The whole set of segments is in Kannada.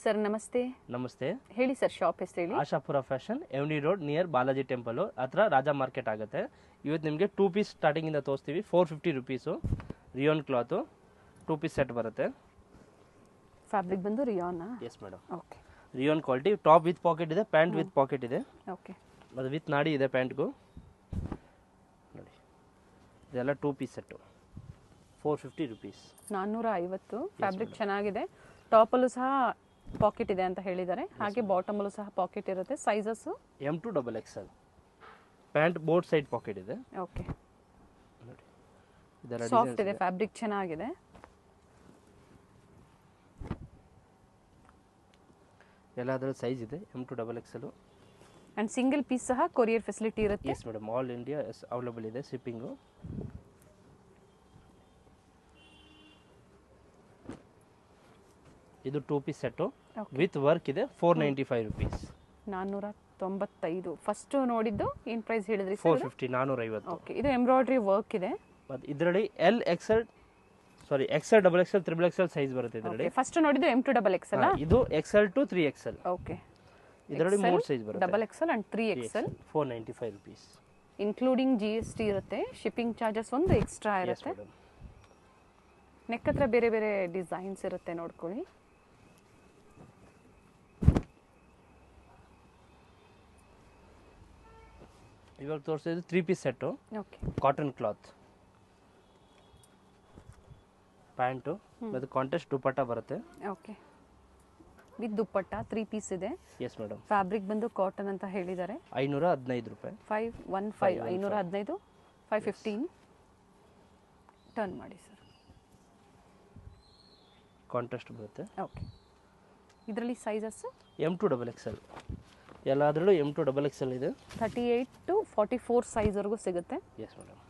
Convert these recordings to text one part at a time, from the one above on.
ಸರ್ ನಮಸ್ತೆ. ನಮಸ್ತೆ. ಹೇಳಿ ಸರ್, ಶಾಪ್ ಹೆಸರು ಹೇಳಿ. Ashapura fashion, avenue road near Balaji temple ಹತ್ರ ರಾಜಾ ಮಾರ್ಕೆಟ್ ಆಗುತ್ತೆ. ಇವತ್ತು ನಿಮಗೆ 2 ಪೀಸ್ ಸ್ಟಾರ್ಟಿಂಗ್ ಇಂದ ತೋರಿಸ್ತೀವಿ. 450 rupees rayon cloth 2 piece set ಬರುತ್ತೆ. ಫ್ಯಾಬ್ರಿಕ್ ಬಂದು ರಿಯಾನಾ? Yes madam. Okay. Rayon quality, top with pocket ಇದೆ, ಪ್ಯಾಂಟ್ ವಿತ್ ಪಾಕೆಟ್ ಇದೆ. ಓಕೆ. ಅದು ವಿತ್ ನಾಡಿ ಇದೆ ಪ್ಯಾಂಟ್ಗೂ. ನೋಡಿ, ಇದೆಲ್ಲ 2 ಪೀಸ್ ಸೆಟ್ಟು 450 ರುಪೀಸ್. 450. ಫ್ಯಾಬ್ರಿಕ್ ಚೆನ್ನಾಗಿದೆ. ಟಾಪಲ್ಲೂ ಸಹ ಪಾಕೆಟ್ ಇದೆ ಅಂತ ಹೇಳಿದ್ದಾರೆ. ಹಾಗೆ ಬಾಟಮಲ್ಲೂ ಸಹ ಪಾಕೆಟ್ ಇರುತ್ತೆ. Sizes M to XXL. Pant both side packet ಇದೆ. ಓಕೆ. ನೋಡಿ, ಇದರ ಸಾಫ್ಟ್ ಇದೆ, ಫ್ಯಾಬ್ರಿಕ್ ಚೆನ್ನಾಗಿದೆ. ಎಲ್ಲದರ ಸೈಜ್ ಇದೆ M to XXL. And single piece ಸಹ ಕೊರಿಯರ್ ಫೆಸಿಲಿಟಿ ಇರುತ್ತೆ. Yes madam, all India available ಇದೆ ಶಿಪ್ಪಿಂಗು. ಇದು 2 ಪೀಸ್ ಸೆಟ್ಟು ವಿತ್ ವರ್ಕ್ ಇದೆ. 495 ರುಪೀಸ್. 495. ಫಸ್ಟ್ ನೋಡಿದ್ದು ಏನು ಪ್ರೈಸ್ ಹೇಳಿದ್ರಿ? 450, 450. ಓಕೆ. ಇದು ಎಂಬ್ರಾಯ್ಡ್ರಿ ವರ್ಕ್ ಇದೆ. ಮತ್ತು ಇದರಲ್ಲಿ XL, XXL, XXL ಸೈಜ್ ಬರುತ್ತೆ ಇದರಲ್ಲಿ. ಫಸ್ಟ್ ನೋಡಿದ್ದು M to XXL. ಇದು XL to 3XL. ಓಕೆ. ಇದರಲ್ಲಿ 3 ಸೈಜ್ ಬರುತ್ತೆ. XXL and 3XL. 495 rupees. Including GST ಇರುತ್ತೆ. ಶಿಪ್ಪಿಂಗ್ ಚಾರ್ಜಸ್ ಒಂದು ಎಕ್ಸ್ಟ್ರಾ ಇರುತ್ತೆ. ನೆಕ್ ಹತ್ರ ಬೇರೆ ಬೇರೆ ಡಿಸೈನ್ಸ್ ಇರುತ್ತೆ, ನೋಡ್ಕೊಳ್ಳಿ. ಇವಾಗ ತೋರಿಸಿದ್ದು 3 piece set. Okay. Cotton cloth, pant ಮತ್ತು ಕಾಂಟ್ರಾಸ್ಟ್ ದುಪಟ್ಟ ಬರುತ್ತೆ. ಓಕೆ. ವಿತ್ ದುಪ್ಪಟ್ಟ 3 ಪೀಸ್ ಇದೆ. Yes madam. ಫ್ಯಾಬ್ರಿಕ್ ಬಂದು ಕಾಟನ್ ಅಂತ ಹೇಳಿದ್ದಾರೆ. 515 ರೂಪಾಯಿ. 515. 515. 515. ಟರ್ನ್ ಮಾಡಿ ಸರ್. ಕಾಂಟ್ರಾಸ್ಟ್ ಬರುತ್ತೆ. ಓಕೆ. ಇದರಲ್ಲಿ ಸೈಜಸ್ M to XXL. ಎಲ್ಲದರಲ್ಲೂ M to XXL ಇದೆ. 38 to 44 ಸೈಜ್ವರೆಗೂ ಸಿಗುತ್ತೆ. Yes madam.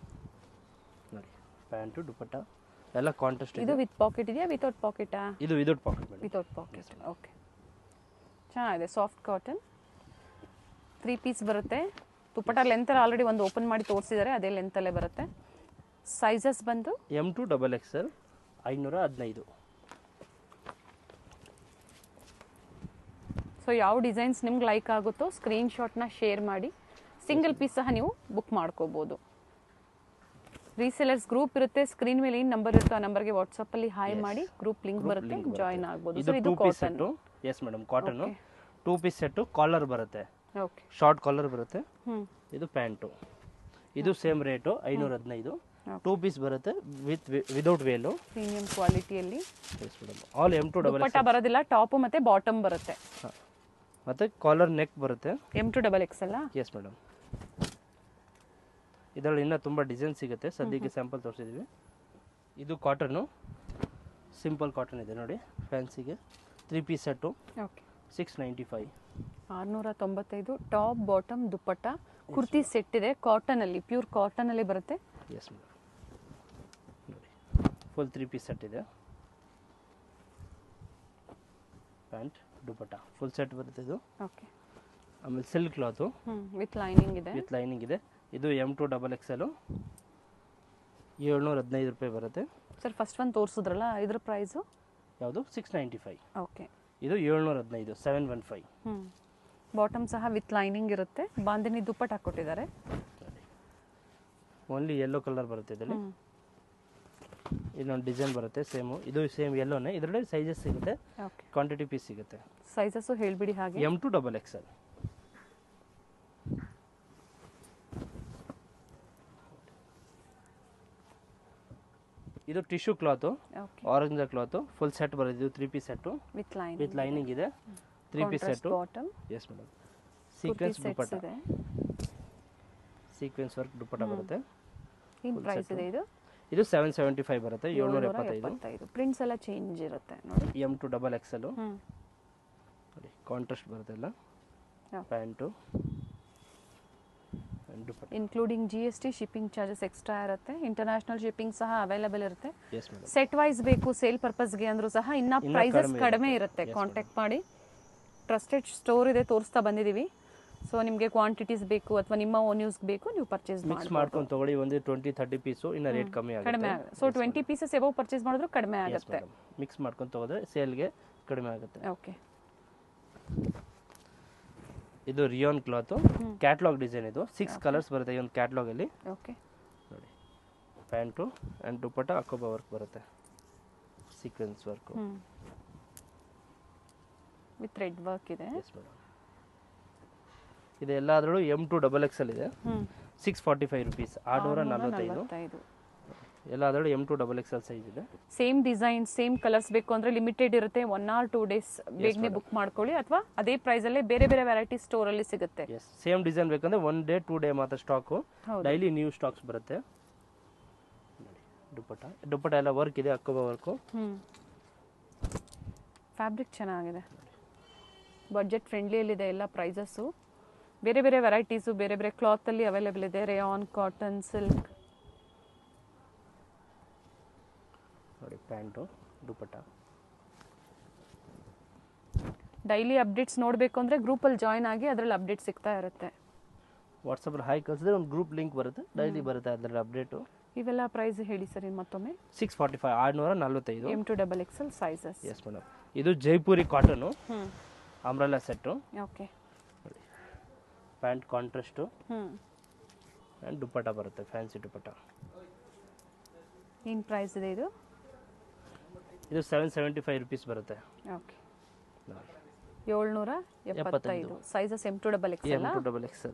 ನೋಡಿ, ಪ್ಯಾಂಟು ದುಪಟ್ಟ ಎಲ್ಲ ಕಾಂಟ್ರಾಸ್ಟ್ ಇದೆ. ಇದು ವಿತ್ ಪಾಕೆಟ್ ಇದೆಯಾ ವಿತೌಟ್ ಪಾಕೆಟಾ? ಇದು without pocket madam. Without pocket. Okay. ಚೆನ್ನಾಗಿದೆ, ಸಾಫ್ಟ್ ಕಾಟನ್. 3 ಪೀಸ್ ಬರುತ್ತೆ. ದುಪಟ್ಟ ಲೆಂತ್ ಆಲ್ರೆಡಿ ಒಂದು ಓಪನ್ ಮಾಡಿ ತೋರಿಸಿದ್ದಾರೆ, ಅದೇ ಲೆಂತಲ್ಲೇ ಬರುತ್ತೆ. ಸೈಜಸ್ ಬಂದು M to XXL 515. ಸೊ ಯಾವ ಡಿಸೈನ್ಸ್ ನಿಮ್ಗೆ ಲೈಕ್ ಆಗುತ್ತೋ ಸ್ಕ್ರೀನ್ಶಾಟ್ನ ಶೇರ್ ಮಾಡಿ. ಸಿಂಗಲ್ ಪೀಸ್ ಸಹ ನೀವು ಬುಕ್ ಮಾಡ್ಕೋಬೋದು. ರೀಸೆಲರ್ಸ್ ಗ್ರೂಪ್ ಇರುತ್ತೆ. ಸ್ಕ್ರೀನ್ ಮೇಲೆ ಏನು ನಂಬರ್ ಇರುತ್ತೋ ಆ ನಂಬರ್ಗೆ ವಾಟ್ಸಪ್ಪಲ್ಲಿ ಹಾಯ್ ಮಾಡಿ ಗ್ರೂಪ್ ಲಿಂಕ್ ಬರುತ್ತೆ, ಜಾಯಿನ್ ಆಗ್ಬೋದು. ಇದು 2 piece set. Yes madam, cotton 2 piece set. Collar ಬರುತ್ತೆ. ಓಕೆ. ಶಾರ್ಟ್ ಕಾಲರ್ ಬರುತ್ತೆ. ಇದು ಪ್ಯಾಂಟು. ಇದು ಸೇಮ್ ರೇಟು 515. 2 ಪೀಸ್ ಬರುತ್ತೆ ವಿದೌಟ್ ವೇಲು, ಪ್ರೀಮಿಯಂ ಕ್ವಾಲಿಟಿಯಲ್ಲಿ. Yes madam. All M to dupatta ಬರೋದಿಲ್ಲ, ಟಾಪ್ ಮತ್ತೆ ಬಾಟಮ್ ಬರುತ್ತೆ. ಮತ್ತೆ ಕಾಲರ್ ನೆಕ್ ಬರುತ್ತೆ. M to XXL. Yes madam. ಇದರಲ್ಲಿ ಇನ್ನೂ ತುಂಬ ಡಿಸೈನ್ ಸಿಗುತ್ತೆ. ಸದ್ಯಕ್ಕೆ ಸ್ಯಾಂಪಲ್ ತೋರಿಸಿದ್ದೀವಿ. ಇದು ಕಾಟನ್ನು, ಸಿಂಪಲ್ ಕಾಟನ್ ಇದೆ ನೋಡಿ, ಫ್ಯಾನ್ಸಿಗೆ. 3 piece set. Okay. 695. 695. Top bottom dupatta kurti set ಇದೆ. ಕಾಟನಲ್ಲಿ, ಪ್ಯೂರ್ ಕಾಟನಲ್ಲಿ ಬರುತ್ತೆ. Yes madam. ನೋಡಿ, ಫುಲ್ 3 ಪೀಸ್ ಸೆಟ್ ಇದೆ. ಪ್ಯಾಂಟ್ ದುಪಟ್ಟ ಫುಲ್ ಸೆಟ್ ಬರುತ್ತೆ ಇದು. ಓಕೆ. ಆಮೇಲೆ ಸಿಲ್ಕ್ ಕ್ಲಾತು ವಿತ್ ಲೈನಿಂಗ್ ಇದೆ. ವಿತ್ ಲೈನಿಂಗ್ ಇದೆ. ಇದು M to XXL 715 ರೂಪಾಯಿ ಬರುತ್ತೆ. ಸರ್ ಫಸ್ಟ್ ಒಂದು ತೋರಿಸಿದ್ರಲ್ಲ, ಇದ್ರ ಪ್ರೈಸು ಯಾವುದು? 695. ಓಕೆ. ಇದು 715, 715. ಬಾಟಮ್ ಸಹ ವಿತ್ ಲೈನಿಂಗ್ ಇರುತ್ತೆ. ಬಾಂದಿನಿ ದುಪ್ಪಟ್ಟು ಹಾಕ್ಕೊಟ್ಟಿದ್ದಾರೆ. ಓನ್ಲಿ ಯೆಲ್ಲೋ ಕಲರ್ ಬರುತ್ತೆ ಇದರಲ್ಲಿ. ಇನ್ನೊಂದು ಡಿಸೈನ್ ಬರುತ್ತೆ ಸೇಮು. ಇದು ಸೇಮ್ ಯೆಲ್ಲೋನೇ. ಇದರಲ್ಲಿ ಸೈಜಸ್ ಸಿಗುತ್ತೆ, ಕ್ವಾಂಟಿಟಿ ಪೀಸ್ ಸಿಗುತ್ತೆ. ಸೈಜಸ್ಸು ಹೇಳ್ಬಿಡಿ ಹಾಗೆ. M to XXL. ಇದು tissue cloth, orange cloth, full set ಬರುತ್ತೆ. ಇದು 3 ಪೀಸ್ ಸೆಟ್ಟು ವಿತ್ ಲೈನಿಂಗ್ ಇದೆ. 3 piece set. Yes madam. Sequence dupatta, sequence work dupatta ಬರುತ್ತೆ. ಏನು ಪ್ರೈಸ್ ಇದೆ ಇದು? ಇದು 775 ಬರುತ್ತೆ. 775. ಪ್ರಿಂಟ್ಸ್ ಎಲ್ಲ ಚೇಂಜ್ ಇರುತ್ತೆ ನೋಡಿ. M to XXL. ನೋಡಿ, ಕಾಂಟ್ರಾಸ್ಟ್ ಬರುತ್ತೆ ಎಲ್ಲ. Pant including GST, shipping charges extra ಇರುತ್ತೆ. ಇಂಟರ್ನ್ಯಾಷನಲ್ ಶಿಪ್ಪಿಂಗ್ ಸಹ ಅವೈಲೇಬಲ್ ಇರುತ್ತೆ. Yes madam. ಸೆಟ್ ವೈಸ್ ಬೇಕು ಸೇಲ್ ಪರ್ಪಸ್ಗೆ ಅಂದರೂ ಸಹ ಇನ್ನ ಪ್ರೈಸಸ್ ಕಡಿಮೆ ಇರುತ್ತೆ. ಕಾಂಟ್ಯಾಕ್ಟ್ ಮಾಡಿ. ಟ್ರಸ್ಟೆಡ್ ಸ್ಟೋರ್ ಇದೆ, ತೋರಿಸ್ತಾ ಬಂದಿದ್ದೀವಿ. ಸೊ ನಿಮಗೆ ಕ್ವಾಂಟಿಟೀಸ್ ಬೇಕು ಅಥವಾ ನಿಮ್ಮ ಓನ್ ಯೂಸ್ ಬೇಕು, ನೀವು ಪರ್ಚೇಸ್ ಮಾಡ್ಕೊಂಡು ತಗೊಳ್ಳಿ. ಒಂದು 20-30 ಪೀಸು ಇನ್ನ ರೇಟ್ ಕಮ್ಮಿ ಆಗುತ್ತೆ. ಸೊ 20 ಪೀಸಸ್ ಎಬೋ ಪರ್ಚೇಸ್ ಮಾಡಿದ್ರು ಕಡಿಮೆ ಆಗುತ್ತೆ. ಮಿಕ್ಸ್ ಮಾಡ್ಕೊಂಡು ತಗೋದ್ರೆ ಸೇಲ್ಗೆ ಕಡಿಮೆ ಆಗುತ್ತೆ. ಓಕೆ. ಇದು ರಿಯಾನ್ ಕ್ಲಾತು, ಕ್ಯಾಟ್ಲಾಗ್ ಡಿಸೈನ್ ಇದು. 6 ಕಲರ್ಸ್ ಬರುತ್ತೆ ಈ ಒಂದು ಕ್ಯಾಟ್ಲಾಗಲ್ಲಿ. ಓಕೆ. ನೋಡಿ, ಪ್ಯಾಂಟು ಆ್ಯಂಡ್ ದುಪ್ಪಟ್ಟ ಅಕೋಬಾ ವರ್ಕ್ ಬರುತ್ತೆ, sequence work. With red work ಇದೆ. Yes madam. ಇದು ಎಲ್ಲಾದ್ರೂ M2XXL ಇದೆ. 645 ರುಪೀಸ್, 645. ಎಲ್ಲಾದ್ರೂ M2XXL ಸೈಜ್ ಇದೆ. ಸೇಮ್ ಡಿಸೈನ್ ಸೇಮ್ ಕಲರ್ಸ್ ಬೇಕು ಅಂದ್ರೆ ಲಿಮಿಟೆಡ್ ಇರುತ್ತೆ, 1 or 2 days ಬೇಗನೆ ಬುಕ್ ಮಾಡ್ಕೊಳ್ಳಿ, ಅಥವಾ ಅದೇ ಪ್ರೈಸ್ ಅಲ್ಲೇ ಬೇರೆ ಬೇರೆ ವೆರೈಟಿ ಸ್ಟೋರ್ ಅಲ್ಲಿ ಸಿಗುತ್ತೆ. ಸೇಮ್ ಡಿಸೈನ್ ಬೇಕಂದ್ರೆ 1 day 2 day ಮಾತ್ರ ಸ್ಟಾಕು, ಡೈಲಿ ನ್ಯೂ ಸ್ಟಾಕ್ಸ್ ಬರುತ್ತೆ. ದುಪ್ಪಟ್ಟ ಎಲ್ಲ ವರ್ಕ್ ಇದೆ, ಅಕೋಬಾ ವರ್ಕು. ಫ್ಯಾಬ್ರಿಕ್ ಚೆನ್ನಾಗಿದೆ, ಬಡ್ಜೆಟ್ ಫ್ರೆಂಡ್ಲಿಯಲ್ಲಿದೆ ಎಲ್ಲ ಪ್ರೈಸಸ್ಸು. ಬೇರೆ ಬೇರೆ ವೆರೈಟೀಸು ಬೇರೆ ಬೇರೆ ಕ್ಲಾತಲ್ಲಿ ಅವೈಲೇಬಲ್ ಇದೆ, ರೇಯಾನ್, ಕಾಟನ್, ಸಿಲ್ಕ್. ನೋಡಿ, ಪ್ಯಾಂಟು, ದುಪ್ಪಟ್ಟ. ಡೈಲಿ ಅಪ್ಡೇಟ್ಸ್ ನೋಡಬೇಕು ಅಂದರೆ ಗ್ರೂಪಲ್ಲಿ ಜಾಯ್ನ್ ಆಗಿ ಅದರಲ್ಲಿ ಅಪ್ಡೇಟ್ ಸಿಗ್ತಾ ಇರುತ್ತೆ. ವಾಟ್ಸಪ್ಪಲ್ಲಿ ಹಾಯ್ ಕಳಿಸಿದ್ರೆ ಒಂದು ಗ್ರೂಪ್ ಲಿಂಕ್ ಬರುತ್ತೆ, ಡೈಲಿ ಬರುತ್ತೆ ಅದರಲ್ಲಿ ಅಪ್ಡೇಟು. ಇವೆಲ್ಲ ಪ್ರೈಸ್ ಹೇಳಿ ಸರ್ ಮತ್ತೊಮ್ಮೆ. 645, 645. M2XXL sizes. Yes madam. ಇದು Jaipuri cotton, umbrella set. Okay. Pant contrast and dupatta ಬರುತ್ತೆ, ಫ್ಯಾನ್ಸಿ ದುಪ್ಪಟ್ಟ. ಏನು ಪ್ರೈಸ್ ಇದೆ ಇದು? ಇದು 775 ರುಪೀಸ್ ಬರುತ್ತೆ. ಓಕೆ. 775. Sizes M2XXL.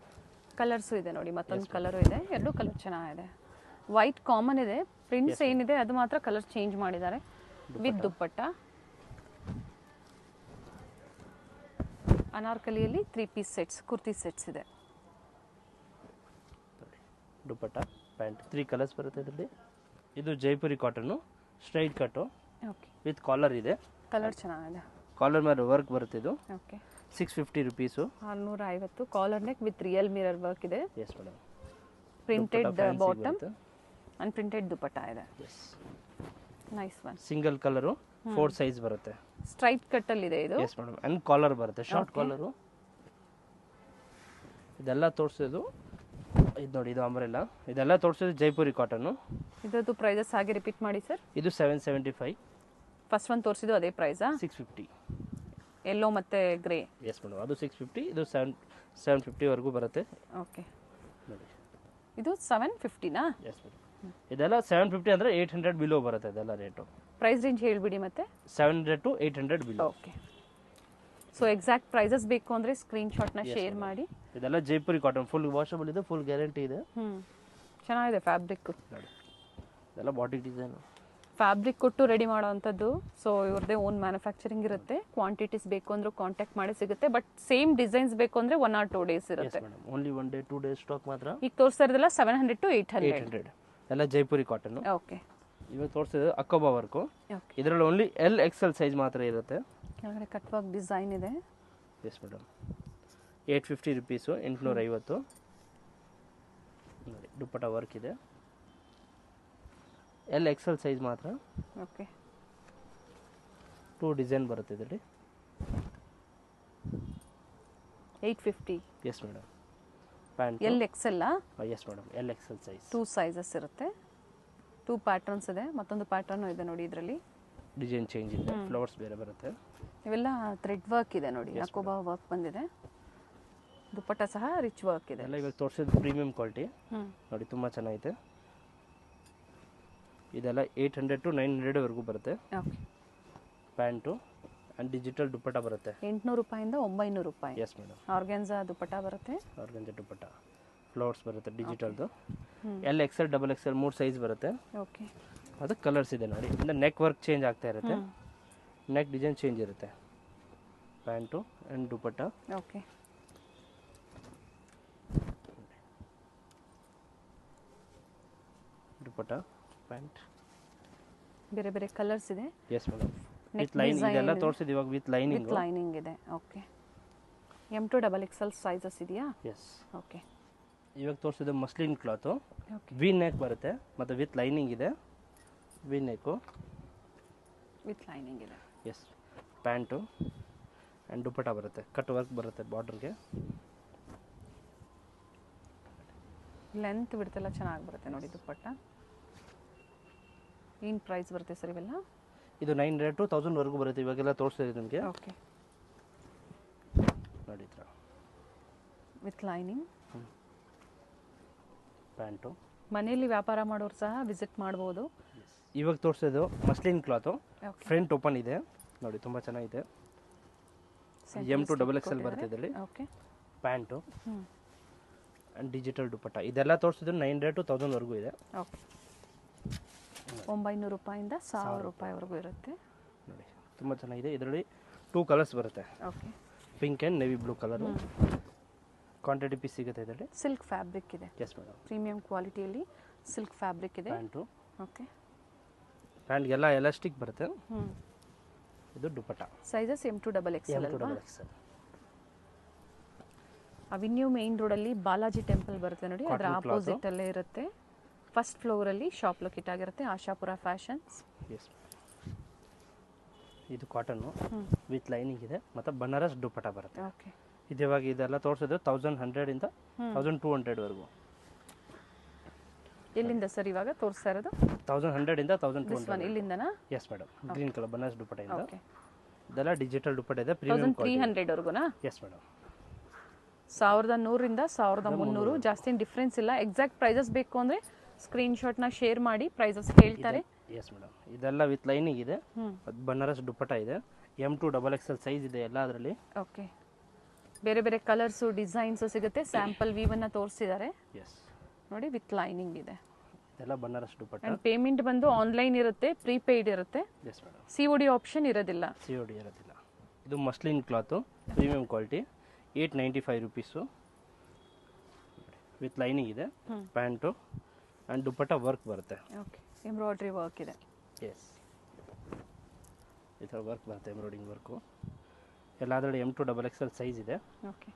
ಕಲರ್ಸು ಇದೆ ನೋಡಿ, ಮತ್ತೊಂದು ಕಲರು ಇದೆ, ಎರಡು ಕಲರ್ ಚೆನ್ನಾಗಿದೆ. ವೈಟ್ ಕಾಮನ್ ಇದೆ, ಪ್ರಿಂಟ್ಸ್ ಏನಿದೆ ಅದು ಮಾತ್ರ ಕಲರ್ ಚೇಂಜ್ ಮಾಡಿದ್ದಾರೆ. ವಿತ್ ದುಪ್ಪಟ್ಟ. ಅನಾರ್ಕಲಿಯಲ್ಲಿ 3 ಪೀಸ್ ಸೆಟ್ಸ್, ಕುರ್ತಿ ಸೆಟ್ಸ್ ಇದೆ. ದುಪ್ಪಟ್ಟ, ಪ್ಯಾಂಟ್, 3 ಕಲರ್ಸ್ ಬರುತ್ತೆ ಇದರಲ್ಲಿ. ಇದು Jaipuri cotton, straight cut. Okay. With collar ಇದೆ, ಕಲರ್ ಚೆನ್ನಾಗಿದೆ. ಕಾಲರ್ ಮೇಲೆ ವರ್ಕ್ ಬರುತ್ತೆ ಇದು. Okay. 650 rupees. 650. Collar neck with real mirror work ಇದೆ. Yes madam. Printed bottom and printed dupatta ಇದೆ. Yes. Nice one. Single colour, 4 size ಬರುತ್ತೆ. ಸ್ಟ್ರೈಪ್ ಕಟ್ ಅಲ್ಲಿ ಇದೆ ಇದು. Yes madam. ಅಂಡ್ ಕಾಲರ್ ಬರುತ್ತೆ, ಶಾರ್ಟ್ ಕಾಲರು. ಇದೆಲ್ಲ ತೋರಿಸೋದು ಇದು ನೋಡಿ, ಇದು ಅಂಬ್ರೆಲಾ. ಇದೆಲ್ಲ ತೋರಿಸೋದು ಜೈಪುರಿ ಕಾಟನ್ನು. ಇದರದ್ದು ಪ್ರೈಸಸ್ ಹಾಗೆ ರಿಪೀಟ್ ಮಾಡಿ ಸರ್. ಇದು 775. ಫಸ್ಟ್ ಒನ್ ತೋರಿಸಿದ್ದು ಅದೇ ಪ್ರೈಸಾ? 650. ಎಲ್ಲೋ ಮತ್ತೆ ಗ್ರೇ. Yes madam. ಅದು 650, ಇದು 750 ವರೆಗೂ ಬರುತ್ತೆ. ಓಕೆ. ನೋಡಿ, ಇದು 750ನಾ? Yes madam. ಇದೆಲ್ಲ 750 ಅಂದರೆ 800 ಬಿಲೋ ಬರುತ್ತೆ ಇದೆಲ್ಲ ರೇಟು. ಪ್ರೈಸ್ ರೇಂಜ್ ಹೇಳ್ಬಿಡಿ ಮತ್ತೆ. 700 to 800 below. Okay. So exact prices ಬೇಕು ಅಂದರೆ ಸ್ಕ್ರೀನ್ಶಾಟ್ನ ಶೇರ್ ಮಾಡಿ. ಇದೆಲ್ಲ ಜೈಪುರಿ ಕಾಟನ್, ಫುಲ್ ವಾಷಬಲ್ ಇದೆ, ಫುಲ್ ಗ್ಯಾರಂಟಿ ಇದೆ. ಚೆನ್ನಾಗಿದೆ ಫ್ಯಾಬ್ರಿಕ್. ನೋಡಿ, ಇದೆಲ್ಲ ಬಾಟಿಕ್ ಡಿಸೈನು. ಫ್ಯಾಬ್ರಿಕ್ ಕೊಟ್ಟು ರೆಡಿ ಮಾಡೋವಂಥದ್ದು. ಸೊ ಇವ್ರದ್ದೇ ಓನ್ ಮ್ಯಾನುಫ್ಯಾಕ್ಚರಿಂಗ್ ಇರುತ್ತೆ. ಕ್ವಾಂಟಿಟೀಸ್ ಬೇಕು ಅಂದ್ರೂ ಕಾಂಟ್ಯಾಕ್ಟ್ ಮಾಡಿ ಸಿಗುತ್ತೆ. ಬಟ್ ಸೇಮ್ ಡಿಸೈನ್ಸ್ ಬೇಕು ಅಂದರೆ 1 or 2 days ಇರುತ್ತೆ. ಓನ್ಲಿ 1 day 2 days ಸ್ಟಾಕ್ ಮಾತ್ರ. ಈಗ ತೋರಿಸ್ತಾ ಇರೋದೆಲ್ಲ 700 to 800. ಎಲ್ಲ ಜೈಪುರಿ ಕಾಟನ್. ಓಕೆ. ಇವಾಗ ತೋರಿಸಿದ್ರೆ ಅಕೋಬಾ ವರ್ಕು. ಓಕೆ. ಇದರಲ್ಲಿ ಓನ್ಲಿ LXL ಸೈಜ್ ಮಾತ್ರ ಇರುತ್ತೆ. ಕೆಳಗಡೆ ಕಟ್ ವರ್ಕ್ ಡಿಸೈನ್ ಇದೆ. Yes madam. 850 ರುಪೀಸು, 850. ನೋಡಿ, ದುಪ್ಪಟ್ಟ ವರ್ಕ್ ಇದೆ. LXL ಸೈಜ್ ಮಾತ್ರ. ಓಕೆ. 2 ಡಿಸೈನ್ ಬರುತ್ತೆ ಇದರಲ್ಲಿ. 850. Yes madam. Pant LXL. Yes madam, LXL size. 2 sizes ಇರುತ್ತೆ. 2 ಪ್ಯಾಟರ್ನ್ಸ್ ಇದೆ. ಮತ್ತೊಂದು ಪ್ಯಾಟರ್ನ್ ಇದೆ ನೋಡಿ, ಇದರಲ್ಲಿ ಡಿಸೈನ್ ಚೇಂಜ್ ಇದೆ, ಫ್ಲವರ್ಸ್ ಬೇರೆ ಬರುತ್ತೆ. ಇವೆಲ್ಲ ಥ್ರೆಡ್ ವರ್ಕ್ ಇದೆ ನೋಡಿ, ಅಕೋಬಾ ವರ್ಕ್ ಬಂದಿದೆ. ದುಪ್ಪಟ್ಟ ಸಹ ರಿಚ್ ವರ್ಕ್ ಇದೆ. ಎಲ್ಲ ಇವಾಗ ತೋರಿಸಿದ ಪ್ರೀಮಿಯಂ ಕ್ವಾಲಿಟಿ ನೋಡಿ, ತುಂಬ ಚೆನ್ನಾಗಿದೆ. ಇದೆಲ್ಲ 800 to 900 ವರೆಗೂ ಬರುತ್ತೆ. ಓಕೆ. ಪ್ಯಾಂಟು ಆ್ಯಂಡ್ ಡಿಜಿಟಲ್ ದುಪ್ಪಟ್ಟ ಬರುತ್ತೆ. 800 ರೂಪಾಯಿಂದ 900 ರೂಪಾಯಿ. Yes madam. ಆರ್ಗೆನ್ಸಾ ದುಪ್ಪಟ್ಟ ಬರುತ್ತೆ. ಆರ್ಗೆನ್ಸಾ ದುಪ್ಪಟ್ಟ, ಫ್ಲವರ್ಸ್ ಬರುತ್ತೆ ಡಿಜಿಟಲ್ದು. LXL, XXL 3 ಸೈಜ್ ಬರುತ್ತೆ. ಓಕೆ. ಅದು ಕಲರ್ಸ್ ಇದೆ ನೋಡಿ. ಅಂದರೆ ನೆಕ್ ವರ್ಕ್ ಚೇಂಜ್ ಆಗ್ತಾ ಇರುತ್ತೆ, ನೆಕ್ ಡಿಸೈನ್ ಚೇಂಜ್ ಇರುತ್ತೆ. Pant and dupatta. Okay. Dupatta, pant, ಬೇರೆ ಬೇರೆ ಕಲರ್ಸ್ ಇದೆ. Yes madam. ವಿತ್ ಲೈನಿಂಗ್ ಎಲ್ಲ ತೋರಿಸಿದ್ದು ಇವಾಗ ವಿತ್ ಲೈನಿಂಗ್ ಇದೆ. ಓಕೆ. M2XXL ಸೈಜಸ್ ಇದೆಯಾ? ಎಸ್. ಓಕೆ. ಇವಾಗ ತೋರಿಸಿದ್ದು muslin cloth, okay. V neck ಬರುತ್ತೆ ಮತ್ತು ವಿತ್ ಲೈನಿಂಗ್ ಇದೆ. ವಿ ನೆಕ್ಕು ವಿತ್ ಲೈನಿಂಗ್ ಇದೆ. ಎಸ್. ಪ್ಯಾಂಟು ಆ್ಯಂಡ್ ದುಪ್ಪಟ್ಟ ಬರುತ್ತೆ, ಕಟ್ ವರ್ಕ್ ಬರುತ್ತೆ ಬಾರ್ಡರ್ಗೆ. ಲೆಂತ್ ಬಿಡ್ತೆಲ್ಲ ಚೆನ್ನಾಗಿ ಬರುತ್ತೆ ನೋಡಿ ದುಪ್ಪಟ್ಟ. ಏನು ಪ್ರೈಸ್ ಬರುತ್ತೆ ಸರ್ ಇವೆಲ್ಲ? ಇದು 900 to 1000 ವರೆಗೂ ಬರುತ್ತೆ. ಇವಾಗೆಲ್ಲ ತೋರಿಸ್ತಿದೆ ನಿಮಗೆ. ಓಕೆ. ನೋಡಿ ಈ ಥರ ವಿತ್ ಲೈನಿಂಗ್. ಪ್ಯಾಂಟು. ಮನೆಯಲ್ಲಿ ವ್ಯಾಪಾರ ಮಾಡೋರು ಸಹ ವಿಸಿಟ್ ಮಾಡ್ಬೋದು. ಇವಾಗ ತೋರಿಸೋದು ಮಸ್ಲಿನ್ ಕ್ಲಾತು, ಫ್ರಂಟ್ ಓಪನ್ ಇದೆ ನೋಡಿ, ತುಂಬ ಚೆನ್ನಾಗಿದೆ. M2 XXL ಬರುತ್ತೆ ಇದರಲ್ಲಿ. ಓಕೆ. ಪ್ಯಾಂಟು ಆ್ಯಂಡ್ ಡಿಜಿಟಲ್ ದುಪ್ಪಟ್ಟ. ಇದೆಲ್ಲ ತೋರಿಸಿದ್ರು 900 to 1000 ವರೆಗೂ ಇದೆ. ಓಕೆ. 900 ರೂಪಾಯಿಂದ 1000 ರೂಪಾಯಿವರೆಗೂ ಇರುತ್ತೆ ನೋಡಿ, ತುಂಬ ಚೆನ್ನಾಗಿದೆ. ಇದರಲ್ಲಿ 2 ಕಲರ್ಸ್ ಬರುತ್ತೆ. Okay. Pink and navy blue colour. Quantity piece ಸಿಗುತ್ತೆ ಇದರಲ್ಲಿ. ಸಿಲ್ಕ್ ಫ್ಯಾಬ್ರಿಕ್ ಇದೆ. Yes madam. ಪ್ರೀಮಿಯಂ ಕ್ವಾಲಿಟಿಯಲ್ಲಿ ಸಿಲ್ಕ್ ಫ್ಯಾಬ್ರಿಕ್ ಇದೆ. ಪ್ಯಾಂಟು. ಓಕೆ. ಪ್ಯಾಂಟ್ಗೆಲ್ಲ ಎಲಾಸ್ಟಿಕ್ ಬರುತ್ತೆ. ಇದು ದುಪ್ಪಟ್ಟ. ಸೈಜಸ್ M2 XXL ಅಲ್ವಾ? XXL. ಅವಿನ್ಯೂ ಮೇನ್ ರೋಡಲ್ಲಿ ಬಾಲಾಜಿ ಟೆಂಪಲ್ ಬರುತ್ತೆ ನೋಡಿ, ಅದರ ಆಪೋಸಿಟ್ ಅಲ್ಲೇ ಇರುತ್ತೆ. ಫಸ್ಟ್ ಫ್ಲೋರಲ್ಲಿ ಶಾಪ್ ಲೊಕೇಟ್ ಆಗಿರುತ್ತೆ, ಆಶಾಪುರ ಫ್ಯಾಷನ್ಸ್. ಎಸ್. ಇದು ಕಾಟನ್ನು ವಿತ್ ಲೈನಿಂಗ್ ಇದೆ ಮತ್ತು ಬನಾರಸ್ ದುಪ್ಪಟ್ಟ ಬರುತ್ತೆ. ಓಕೆ. ಇದು ಇವಾಗ ಇದೆಲ್ಲ ತೋರಿಸೋದು 1100 ಇಂದ 1200 ವರೆಗೂ. ಎಲ್ಲಿಂದ ಸರ್ ಇವಾಗ ತೋರಿಸ್ತಾ ಇರೋದು? 1100 ಇಂದ 1200. ಇಲ್ಲಿಂದನಾ? Yes madam. Green colour Banaras dupatta ಇದೆ. ಓಕೆ. ಇದೆಲ್ಲ ಡಿಜಿಟಲ್ ದುಪ್ಪಟ್ಟ ಇದೆ. ಪ್ರೀಮಿಯಂ 1300 ವರೆಗೂನಾ? Yes madam. 1100 ರಿಂದ 1300. ಜಾಸ್ತಿ ಡಿಫ್ರೆನ್ಸ್ ಇಲ್ಲ. ಎಕ್ಸಾಕ್ಟ್ ಪ್ರೈಸಸ್ ಬೇಕು ಅಂದರೆ ಸ್ಕ್ರೀನ್ಶಾಟ್ನ ಶೇರ್ ಮಾಡಿ, ಪ್ರೈಸಸ್ ಹೇಳ್ತಾರೆ. Yes madam. ಇದೆಲ್ಲ ವಿತ್ ಲೈನಿಂಗ್ ಇದೆ. ಅದು ಬನಾರಸ್ ದುಪ್ಪಟ್ಟ ಇದೆ. M2 XXL ಸೈಜ್ ಇದೆ ಎಲ್ಲ ಅದರಲ್ಲಿ. ಓಕೆ. ಬೇರೆ ಬೇರೆ ಕಲರ್ಸು ಡಿಸೈನ್ಸು ಸಿಗುತ್ತೆ. ಸ್ಯಾಂಪಲ್ ವೀವನ್ನ ತೋರಿಸಿದ್ದಾರೆ. ಎಸ್ ನೋಡಿ, ವಿತ್ ಲೈನಿಂಗ್ ಇದೆ. ಇದೆಲ್ಲ ಬನಾರಸ್ ದುಪ್ಪಟ್ಟ. ಆ್ಯಂಡ್ ಪೇಮೆಂಟ್ ಬಂದು ಆನ್ಲೈನ್ ಇರುತ್ತೆ, ಪ್ರೀಪೇಯ್ಡ್ ಇರುತ್ತೆ. Yes madam. COD ಆಪ್ಷನ್ ಇರೋದಿಲ್ಲ. COD ಇರೋದಿಲ್ಲ. ಇದು muslin cloth, premium quality, 895 rupees. With lining ಇದೆ. ಪ್ಯಾಂಟು ಆ್ಯಂಡ್ ದುಪ್ಪಟ್ಟ ವರ್ಕ್ ಬರುತ್ತೆ. ಓಕೆ. ಎಂಬ್ರಾಯ್ಡ್ರಿ ವರ್ಕ್ ಇದೆ. ಎಸ್. ಈ ಥರ ವರ್ಕ್ ಬರುತ್ತೆ, ಎಂಬ್ರಾಯ್ಡಿಂಗ್ ವರ್ಕು. ಎಲ್ಲದರಲ್ಲಿ M2 XXL ಸೈಜ್ ಇದೆ. ಓಕೆ.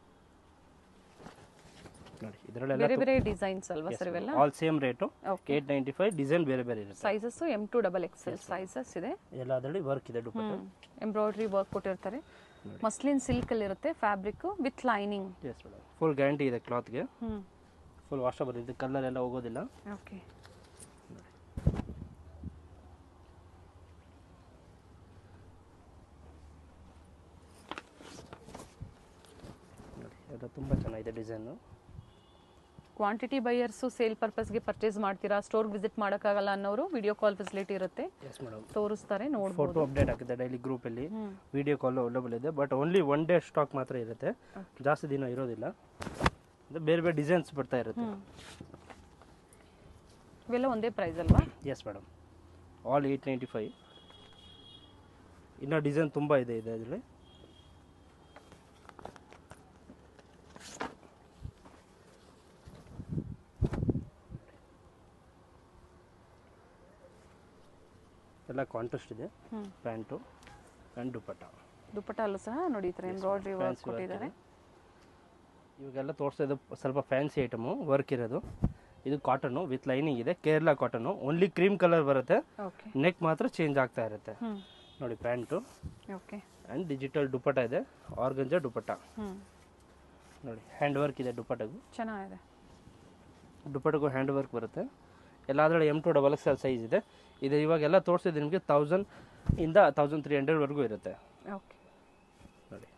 ನೋಡಿ ಇದರಲ್ಲೆಲ್ಲ ಬೇರೆ ಬೇರೆ ಡಿಸೈನ್ಸ್ ಅಲ್ವಾ ಸರ್ ಇವೆಲ್ಲ? All same rate. 895. ಡಿಸೈನ್ ಬೇರೆ ಬೇರೆ ಇರುತ್ತೆ. ಸೈಜಸ್ M2 XXL ಸೈಜಸ್ ಇದೆ. ಎಲ್ಲದರಲ್ಲಿ ವರ್ಕ್ ಇದೆ ದುಪ್ಪಟ್ಟ. ಎಂಬ್ರಾಯ್ಡ್ರಿ ವರ್ಕ್ ಕೊಟ್ಟಿರ್ತಾರೆ. ಮಸ್ಲಿನ್ ಸಿಲ್ಕ್ ಅಲ್ಲಿ ಇರುತ್ತೆ fabric with lining. Yes madam. Full guarantee ಇದೆ ಕ್ಲಾತ್ಗೆ. ಫುಲ್ ವಾಷಬಲ್ ಇದೆ, ಕಲರ್ ಎಲ್ಲ ಹೋಗೋದಿಲ್ಲ. ಓಕೆ. ನೋಡಿ ಅದು ತುಂಬ ಚೆನ್ನಾಗಿದೆ ಡಿಸೈನು. ಕ್ವಾಂಟಿಟಿ ಬೈಯರ್ಸು ಸೇಲ್ ಪರ್ಪಸ್ಗೆ ಪರ್ಚೇಸ್ ಮಾಡ್ತೀರಾ, ಸ್ಟೋರ್ ವಿಸಿಟ್ ಮಾಡೋಕ್ಕಾಗಲ್ಲ ಅನ್ನೋರು ವಿಡಿಯೋ ಕಾಲ್ ಫೆಸಿಲಿಟಿ ಇರುತ್ತೆ. Yes madam. ತೋರಿಸ್ತಾರೆ, ನೋಡ್ಬೋದು. ಫೋಟೋ ಅಪ್ಡೇಟ್ ಆಗುತ್ತೆ ಡೈಲಿ ಗ್ರೂಪಲ್ಲಿ. ವಿಡಿಯೋ ಕಾಲ್ ಅವೈಲೇಬಲ್ ಇದೆ. ಬಟ್ ಓನ್ಲಿ 1 ಡೇ ಸ್ಟಾಕ್ ಮಾತ್ರ ಇರುತ್ತೆ, ಜಾಸ್ತಿ ದಿನ ಇರೋದಿಲ್ಲ. ಬೇರೆ ಬೇರೆ ಡಿಸೈನ್ಸ್ ಬರ್ತಾ ಇರುತ್ತೆ. ಇವೆಲ್ಲ ಒಂದೇ ಪ್ರೈಸ್ ಅಲ್ವಾ? S madam. ಆಲ್ 895. ಇನ್ನೂ ಡಿಸೈನ್ ತುಂಬ ಇದೆ ಇದರಲ್ಲಿ. ಎಲ್ಲ ಕಾಂಟ್ರಾಸ್ಟ್ ಇದೆ. ಪ್ಯಾಂಟು ಆ್ಯಂಡ್ ದುಪ್ಪಟ್ಟ. ದುಪ್ಪಟ್ಟಲ್ಲೂ ಸಹ ನೋಡಿ ಈ ಥರ ಎಂಬ್ರಾಯ್ಡ್ರಿ ವರ್ಕ್ ಕೊಟ್ಟಿದ್ದಾರೆ. ಇವಾಗೆಲ್ಲ ತೋರಿಸೋದು ಸ್ವಲ್ಪ ಫ್ಯಾನ್ಸಿ ಐಟಮು ವರ್ಕ್ ಇರೋದು. ಇದು ಕಾಟನ್ನು ವಿತ್ ಲೈನಿಂಗ್ ಇದೆ, Kerala cotton. Only cream colour ಬರುತ್ತೆ. ನೆಕ್ ಮಾತ್ರ ಚೇಂಜ್ ಆಗ್ತಾ ಇರುತ್ತೆ. ನೋಡಿ ಪ್ಯಾಂಟು. ಓಕೆ. ಆ್ಯಂಡ್ ಡಿಜಿಟಲ್ ದುಪ್ಪಟ್ಟ ಇದೆ, ಆರ್ಗಂಜಾ ದುಪ್ಪಟ್ಟ. ನೋಡಿ ಹ್ಯಾಂಡ್ ವರ್ಕ್ ಇದೆ ದುಪ್ಪಟ್ಟಗೂ. ಚೆನ್ನಾಗಿದೆ. ದುಪ್ಪಟ್ಟಗೂ ಹ್ಯಾಂಡ್ ವರ್ಕ್ ಬರುತ್ತೆ. ಎಲ್ಲದರಲ್ಲಿ M2 XXL ಸೈಜ್ ಇದೆ. ಇದು ಇವಾಗೆಲ್ಲ ತೋರಿಸಿದ್ರೆ ನಿಮಗೆ 1000 ಇಂದ 1300 ವರೆಗೂ ಇರುತ್ತೆ. ಓಕೆ. ನೋಡಿ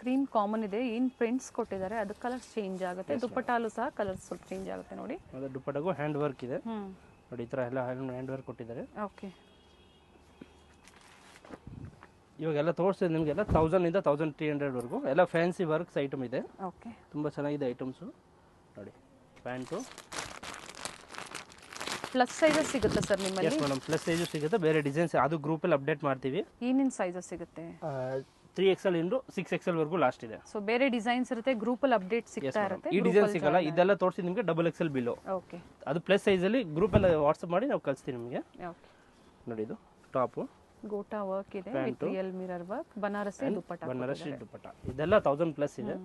ಕ್ರೀಮ್ ಕಾಮನ್ ಇದೆ. ಏನು ಪ್ರಿಂಟ್ಸ್ ಕೊಟ್ಟಿದ್ದಾರೆ ಅದು ಕಲರ್ ಚೇಂಜ್ ಆಗುತ್ತೆ. ದುಪ್ಪಟ್ಟಲ್ಲೂ ಸಹ ಕಲರ್ಸ್ ಸ್ವಲ್ಪ ಚೇಂಜ್ ಆಗುತ್ತೆ ನೋಡಿ. ಅದು ದುಪ್ಪಟ್ಟಗೂ ಹ್ಯಾಂಡ್ ವರ್ಕ್ ಇದೆ. ನೋಡಿ ಈ ಥರ ಎಲ್ಲ ಹ್ಯಾಂಡ್ ವರ್ಕ್ ಕೊಟ್ಟಿದ್ದಾರೆ. ಓಕೆ. ಇವಾಗೆಲ್ಲ ತೋರಿಸಿದ್ರೆ ನಿಮಗೆಲ್ಲ 1000 ಇಂದ 1300 ವರೆಗೂ ಎಲ್ಲ ಫ್ಯಾನ್ಸಿ ವರ್ಕ್ಸ್ ಐಟಮ್ ಇದೆ. ಓಕೆ. ತುಂಬ ಚೆನ್ನಾಗಿದೆ ಐಟಮ್ಸು. ನೋಡಿ ಪ್ಯಾಂಟು ಪ್ಲಸ್ ಸೈಜಸ್ ಸಿಗುತ್ತೆ ಸರ್ ನಿಮ್ಮಲ್ಲಿ? ಎಸ್ ಮೇಡಮ್, ಪ್ಲಸ್ ಸೈಜು ಸಿಗುತ್ತೆ. ಬೇರೆ ಡಿಸೈನ್ಸ್ ಅದು ಗ್ರೂಪಲ್ಲಿ ಅಪ್ಡೇಟ್ ಮಾಡ್ತೀವಿ. ಏನೇನು ಸೈಜಸ್ ಸಿಗುತ್ತೆ? 3XL ಇಂದ 6XL ವರೆಗೂ ಲಾಸ್ಟ್ ಇದೆ. ಸೊ ಬೇರೆ ಡಿಸೈನ್ಸ್ ಇರುತ್ತೆ, ಗ್ರೂಪಲ್ಲಿ ಅಪ್ಡೇಟ್ ಸಿಗ್ತಾ ಇರುತ್ತೆ. ಈ ಡಿಸೈನ್ ಸಿಗಲ್ಲ, ಇದೆಲ್ಲ ತೋರಿಸಿ ನಿಮಗೆ XXL ಬಿಲೋ. ಓಕೆ. ಅದು ಪ್ಲಸ್ ಸೈಜಲ್ಲಿ ಗ್ರೂಪಲ್ಲಿ ವಾಟ್ಸಪ್ ಮಾಡಿ ನಾವು ಕಳಿಸ್ತೀವಿ ನಿಮಗೆ. ಓಕೆ. ನೋಡಿ ಇದು ಟಾಪು, ಗೋಟಾ ವರ್ಕ್ ಇದೆ, with real mirror work, Banarasi dupatta. Banarasi dupatta ಇದೆಲ್ಲ 1000 ಪ್ಲಸ್ ಇದೆ.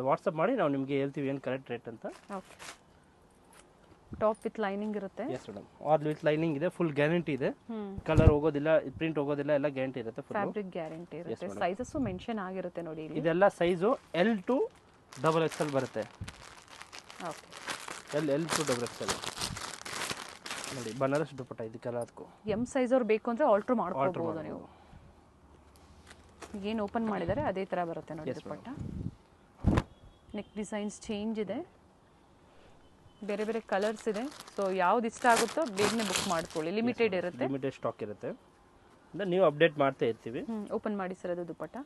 ವಾಟ್ಸಪ್ ಮಾಡಿ ನಾವು ನಿಮಗೆ ಹೇಳ್ತೀವಿ ಏನು ಕರೆಕ್ಟ್ ರೇಟ್ ಅಂತ. ಓಕೆ. ಟಾಪ್ ವಿತ್ ಲೈನಿಂಗ್ ಇರುತ್ತೆ. Yes madam. All with lining ಇದೆ, ಫುಲ್ ಗ್ಯಾರಂಟಿ ಇದೆ. ಕಲರ್ ಹೋಗೋದಿಲ್ಲ, ಪ್ರಿಂಟ್ ಹೋಗೋದಿಲ್ಲ, ಎಲ್ಲ ಗ್ಯಾರಂಟಿ ಇರುತ್ತೆ. ಫ್ಯಾಬ್ರಿಕ್ ಗ್ಯಾರಂಟಿ ಇರುತ್ತೆ. ಸೈಜಸ್ ಮೆನ್ಷನ್ ಆಗಿರುತ್ತೆ ನೋಡಿ ಇಲ್ಲಿ. ಇದೆಲ್ಲ ಸೈಜು L to XXL ಬರುತ್ತೆ. ಓಕೆ. L to XXL. ನೋಡಿ ಬನಾರಸ್ ದುಪ್ಪಟ್ಟ ಇದಕ್ಕೆಲ್ಲ ಅದಕ್ಕೂ. M ಸೈಜ್ ಅವ್ರು ಬೇಕು ಅಂದ್ರೆ ಆಲ್ಟರ್ ಮಾಡ್ಕೊಳ್ಬಹುದು ನೀವು. ಏನು ಓಪನ್ ಮಾಡಿದ್ದಾರೆ ಅದೇ ತರ ಬರುತ್ತೆ ನೋಡಿ ದುಪ್ಪಟ್ಟ. ನೆಕ್ ಡಿಸೈನ್ಸ್ ಚೇಂಜ್ ಇದೆ, ಬೇರೆ ಬೇರೆ ಕಲರ್ಸ್ ಇದೆ. ಸೊ ಯಾವ್ದು ಇಷ್ಟ ಆಗುತ್ತೋ ಬೇಗನೆ ಬುಕ್ ಮಾಡ್ಕೊಳ್ಳಿ, ಲಿಮಿಟೆಡ್ ಇರುತ್ತೆ, ಲಿಮಿಟೆಡ್ ಸ್ಟಾಕ್ ಇರುತ್ತೆ, ನೀವು ಅಪ್ಡೇಟ್ ಮಾಡ್ತಾ ಇರ್ತೀವಿ. ಓಪನ್ ಮಾಡಿ ಸರ್ ಅದು ದುಪ್ಪಟ್ಟ.